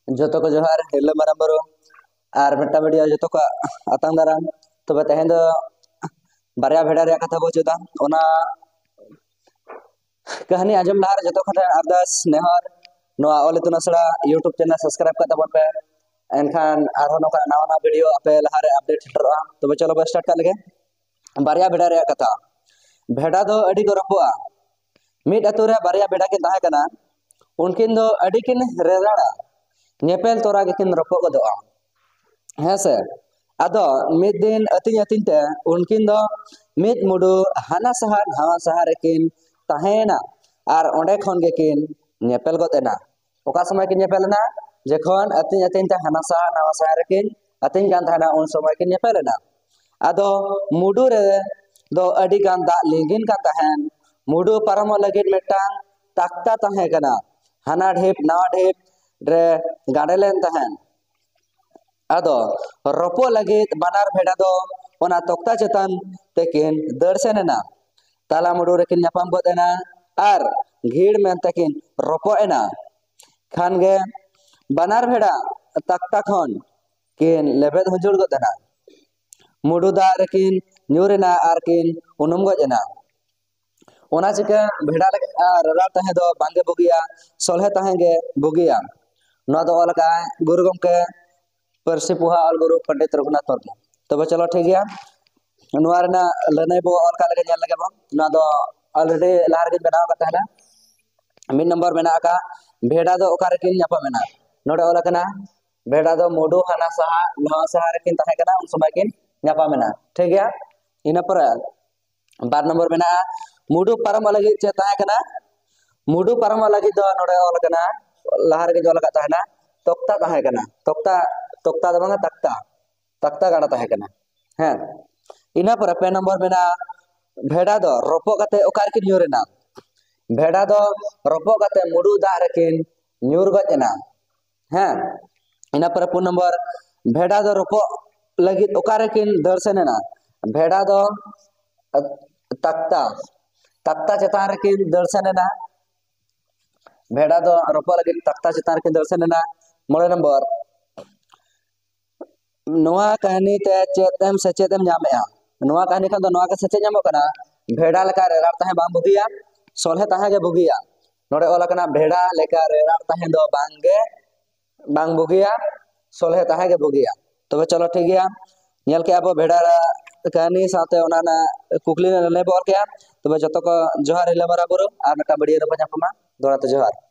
जोतो को जोहार हेलो माराम बरो और मिट्टा वीडियो जोतो को आतंग दाराम तबे तेहेन दो बारया भेड़ा रे कथा बो चुदा ओना कहानी आजम लार जोतो खटे अरदास नेहर नोआ ऑल इतुन असड़ा यूट्यूब चैनल सब्सक्राइब कर तबन पे एनखान आरो नोका नवा नवा वीडियो आपे लहारे अपडेट हिटरोआ तबे चलो बे स्टार्ट कर लगे बारया भेड़ा रे कथा भेड़ा दो अडी को रपोआ मिड अतु रे बारया भेड़ा किन ताहे कना उनकिन दो अडी किन रेराड़ा नेपेल तोरा किन रपो गदोआ हेसे अदो मिद दिन अतिन अतिन ते उनकिन दो मिद मुडु हाना सहा नवा सहा रेकिन ताहेना आर ओंडे खन गे किन नेपेल गदेना ओका समय किन नेपेलना जखन अतिन अतिन ते हाना सहा नवा सहा रेकिन अतिन कान थाना उन समय किन नेपेलना अदो मुडु रे दो अडी गान दा लिंगिन का तहन मुडु परम लगिन मेटांग ताकता तहे कना हाना ढेप नवा ढेप रे गाडेलेन तहन अदो रोपो लगित बानार भेड़ा दो ओना तोक्ता चेतन तेकिन दर्शनना ताला मुडु रेकिन न्यापाम गोदेना आर घीड़ में तेकिन रोपो एना खान गे बानार भेड़ा तक्ता खन किन लेबेद हुजुड़ गोदेना मुडु दा रेकिन न्यूरेना आर किन उनुम गोजेना ओना चिके भेड़ा लगे ररा तहे दो बांगे बुगिया सोलहे तहेंगे बुगिया नो दो अलका गुरु गमके परसी पुहा अल गुरु पंडित रघुनाथ मुर्मू तबे चलो ठीक गया नुआरना लने बो अलका लगे जल लगे बो ना दो ऑलरेडी लार के बनाव का तहना मिन नंबर मेना का भेड़ा दो ओकारे किन न्यापा मेना नोडे ओलकना भेड़ा दो मुडु हाना सहा नवा सहा रे किन तहे कना उन समय किन न्यापा मेना ठीक गया इना पर बार नंबर मेना मुडु परम लगी चे तहे कना मुडु परम लगी दो नोडे ओलकना लार के जोल का तहना तोक्ता तहे कना तोक्ता तोक्ता दो बांगा तक्ता तक्ता गाड़ा तहे कना हैं इना पर पे नंबर मेना भेड़ा दो रोपो कते ओकार किन न्यूरेना भेड़ा दो रोपो कते मुडु दा रेकिन न्यूर गजेना हैं इना पर पुन नंबर भेड़ा दो रोपो लगी ओकारे किन दर्शनेना भेड़ा दो तक्ता तक्ता चेतान रेकिन दर्शनेना भेड़ा दो रोपो लगी तक्ता चेतान रेकिन दर्शनेना मोड़े नंबर नोआ कहानी ते चेतम सचेतम जामेआ नोआ कहानी खान दो नोआ के सचे जामो कना भेड़ा लेका रेरार तहे बांग बुगिया सोलहे तहे गे बुगिया नोडे ओला कना भेड़ा लेका रेरार तहे दो बांगे बांग बुगिया सोलहे तहे गे बुगिया तबे चलो ठीक गया नेल के अब भेड़ा कहानी साथे ओनाना कुकली ने ले बोल के तबे जतो को जोहार हिला मारा बुरु आर मेटा बढ़िया रे पजापमा दोड़ा तो जोहार।